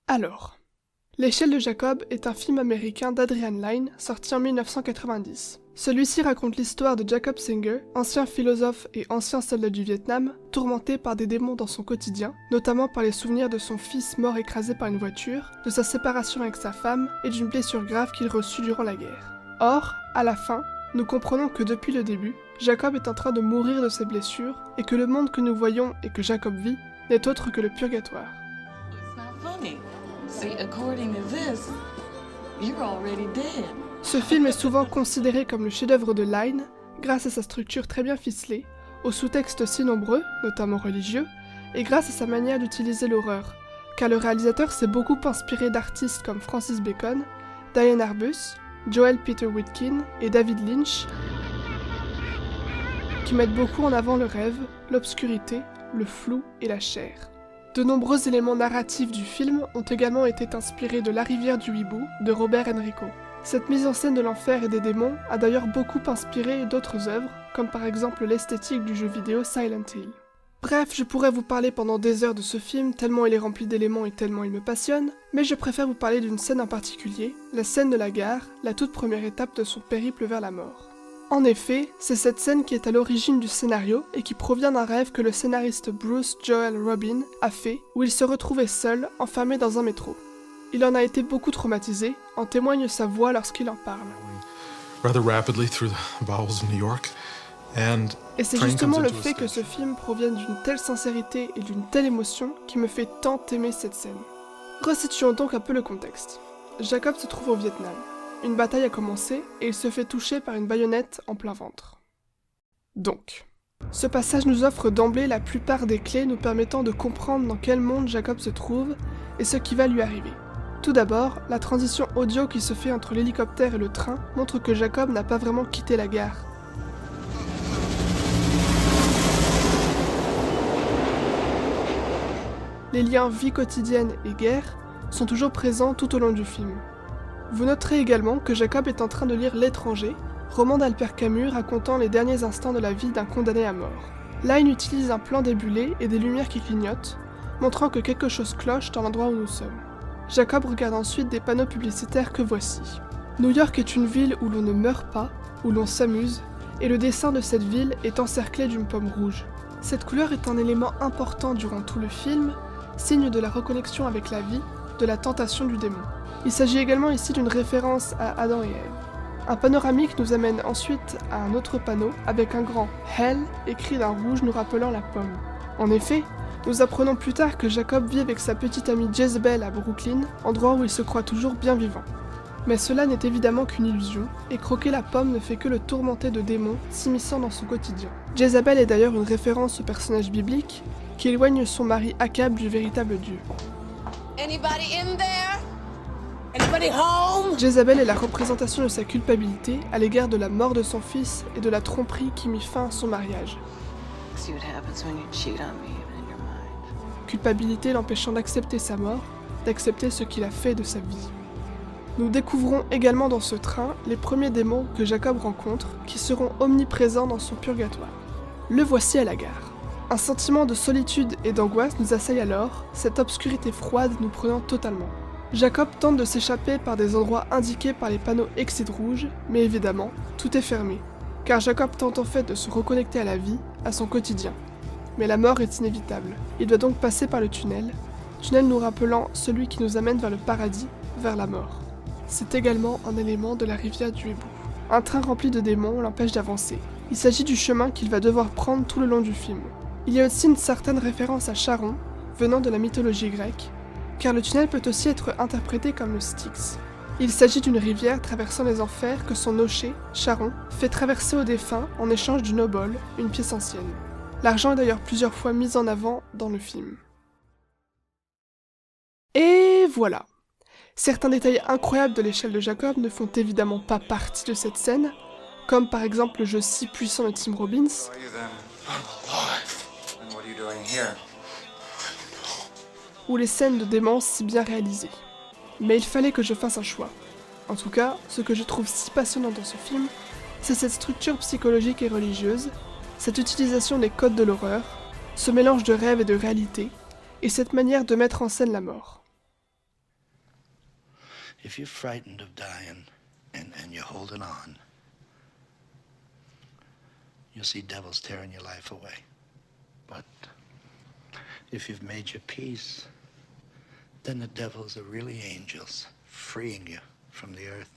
Alors, L'échelle de Jacob est un film américain d'Adrian Lyne sorti en 1990. Celui-ci raconte l'histoire de Jacob Singer, ancien philosophe et ancien soldat du Vietnam, tourmenté par des démons dans son quotidien, notamment par les souvenirs de son fils mort écrasé par une voiture, de sa séparation avec sa femme et d'une blessure grave qu'il reçut durant la guerre. Or, à la fin, nous comprenons que depuis le début, Jacob est en train de mourir de ses blessures et que le monde que nous voyons et que Jacob vit n'est autre que le purgatoire. Ce film est souvent considéré comme le chef-d'œuvre de Lyne, grâce à sa structure très bien ficelée, aux sous-textes si nombreux, notamment religieux, et grâce à sa manière d'utiliser l'horreur, car le réalisateur s'est beaucoup inspiré d'artistes comme Francis Bacon, Diane Arbus, Joel Peter Witkin et David Lynch, qui mettent beaucoup en avant le rêve, l'obscurité, le flou et la chair. De nombreux éléments narratifs du film ont également été inspirés de La rivière du hibou de Robert Enrico. Cette mise en scène de l'enfer et des démons a d'ailleurs beaucoup inspiré d'autres œuvres, comme par exemple l'esthétique du jeu vidéo Silent Hill. Bref, je pourrais vous parler pendant des heures de ce film, tellement il est rempli d'éléments et tellement il me passionne, mais je préfère vous parler d'une scène en particulier, la scène de la gare, la toute première étape de son périple vers la mort. En effet, c'est cette scène qui est à l'origine du scénario et qui provient d'un rêve que le scénariste Bruce Joel Robin a fait, où il se retrouvait seul, enfermé dans un métro. Il en a été beaucoup traumatisé, en témoigne sa voix lorsqu'il en parle. Et c'est justement le fait que ce film provienne d'une telle sincérité et d'une telle émotion qui me fait tant aimer cette scène. Resituons donc un peu le contexte. Jacob se trouve au Vietnam. Une bataille a commencé et il se fait toucher par une baïonnette en plein ventre. Donc, ce passage nous offre d'emblée la plupart des clés nous permettant de comprendre dans quel monde Jacob se trouve et ce qui va lui arriver. Tout d'abord, la transition audio qui se fait entre l'hélicoptère et le train montre que Jacob n'a pas vraiment quitté la gare. Les liens vie quotidienne et guerre sont toujours présents tout au long du film. Vous noterez également que Jacob est en train de lire L'étranger, roman d'Albert Camus racontant les derniers instants de la vie d'un condamné à mort. Lyne utilise un plan débulé et des lumières qui clignotent, montrant que quelque chose cloche dans l'endroit où nous sommes. Jacob regarde ensuite des panneaux publicitaires que voici. New York est une ville où l'on ne meurt pas, où l'on s'amuse, et le dessin de cette ville est encerclé d'une pomme rouge. Cette couleur est un élément important durant tout le film, signe de la reconnexion avec la vie, de la tentation du démon. Il s'agit également ici d'une référence à Adam et Ève. Un panoramique nous amène ensuite à un autre panneau avec un grand « Hell » écrit d'un rouge nous rappelant la pomme. En effet, nous apprenons plus tard que Jacob vit avec sa petite amie Jezebel à Brooklyn, endroit où il se croit toujours bien vivant. Mais cela n'est évidemment qu'une illusion, et croquer la pomme ne fait que le tourmenter de démons s'immisçant dans son quotidien. Jezebel est d'ailleurs une référence au personnage biblique qui éloigne son mari Akab du véritable Dieu. Anybody in there? Anybody home? Jezabel est la représentation de sa culpabilité à l'égard de la mort de son fils et de la tromperie qui mit fin à son mariage. Culpabilité l'empêchant d'accepter sa mort, d'accepter ce qu'il a fait de sa vie. Nous découvrons également dans ce train les premiers démons que Jacob rencontre, qui seront omniprésents dans son purgatoire. Le voici à la gare. Un sentiment de solitude et d'angoisse nous assaille alors, cette obscurité froide nous prenant totalement. Jacob tente de s'échapper par des endroits indiqués par les panneaux Exit rouge, mais évidemment, tout est fermé, car Jacob tente en fait de se reconnecter à la vie, à son quotidien. Mais la mort est inévitable. Il doit donc passer par le tunnel nous rappelant celui qui nous amène vers le paradis, vers la mort. C'est également un élément de la rivière du hibou. Un train rempli de démons l'empêche d'avancer. Il s'agit du chemin qu'il va devoir prendre tout le long du film. Il y a aussi une certaine référence à Charon, venant de la mythologie grecque, car le tunnel peut aussi être interprété comme le Styx. Il s'agit d'une rivière traversant les enfers que son nocher, Charon, fait traverser aux défunts en échange d'une obole, une pièce ancienne. L'argent est d'ailleurs plusieurs fois mis en avant dans le film. Et voilà. Certains détails incroyables de l'échelle de Jacob ne font évidemment pas partie de cette scène, comme par exemple le jeu si puissant de Tim Robbins, ou les scènes de démence si bien réalisées. Mais il fallait que je fasse un choix. En tout cas, ce que je trouve si passionnant dans ce film, c'est cette structure psychologique et religieuse, cette utilisation des codes de l'horreur, ce mélange de rêve et de réalité, et cette manière de mettre en scène la mort. If you're frightened of dying and you're holding on, you'll see devils tearing your life away. But if you've made your peace, then the devils are really angels, freeing you from the earth.